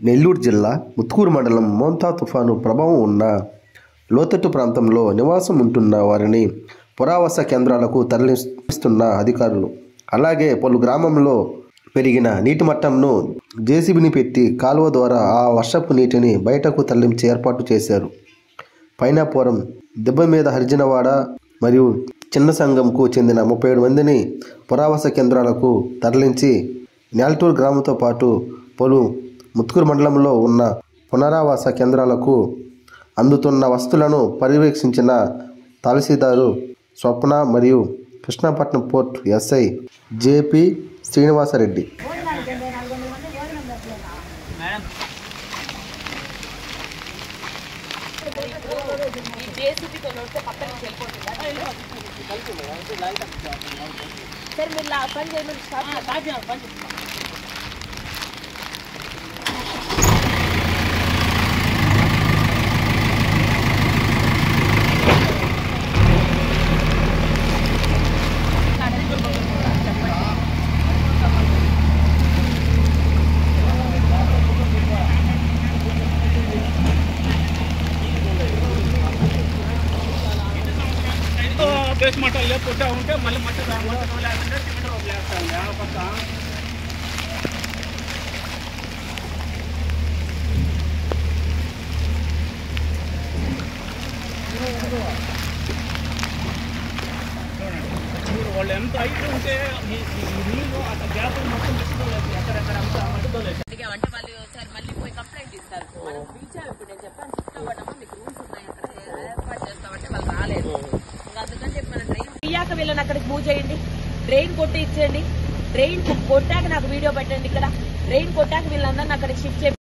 నెల్లూరు జిల్లా ముత్తుకూరు మండలం మోంతా తుఫాను ప్రభావం ఉన్న లోతట్టు ప్రాంతంలో నివాసం ఉంటున్న వారిని పురావాస కేంద్రాలకు తరలిస్తున్న అధికారులు. అలాగే పలు గ్రామంలో పెరిగిన నీటి మట్టంను జేసీబీని పెట్టి కాలువ ద్వారా ఆ వర్షపు నీటిని బయటకు తరలించే ఏర్పాటు చేశారు. పైనాపురం, దెబ్బ మీద హరిజనవాడ మరియు చిన్న సంఘంకు చెందిన 37 మందిని పురావాస కేంద్రాలకు తరలించి నేల్టూరు గ్రామంతో పాటు పలు ముత్తుకూరు మండలంలో ఉన్న పునరావాస కేంద్రాలకు అందుతున్న వసతులను పర్యవేక్షించిన తహసీల్దారు స్వప్న మరియు Krishnapatnam port SI JP Srinivasa Reddy. బేస్ మట్టలు లేకుండా ఉంటే మళ్ళీ మట్టి లేకుండా సిమెంట్ రోడ్లు వేస్తాండి ఆ పక్క. వాళ్ళు ఎంత హైట్ ఉంటే నీళ్ళు అంత గ్యాప్ మొత్తం పెట్టుకోలేదు, ఎక్కడెక్కడ అంతా మట్టుకోలేదు. అంటే మళ్ళీ ఒకసారి మళ్ళీ పోయి కంప్లైంట్ ఇస్తారు. మనం పిలిచాం, ఇప్పుడు నేను చెప్పాను చెప్తామమ్మా మీకు రూమ్స్ ఉన్నాయి అక్కడ ఏర్పాటు చేస్తామంటే వాళ్ళు రాలేదు. ఇంకా అందుకని చెప్పి మన ట్రైన్ ఇయ్యాక వీళ్ళని అక్కడికి మూవ్ చేయండి, ట్రైన్ కొట్టి ఇచ్చేయండి, ట్రైన్ కొట్టాక నాకు వీడియో పెట్టండి. ఇక్కడ ట్రైన్ కొట్టాక వీళ్ళందరినీ అక్కడికి షిఫ్ట్ చేయండి.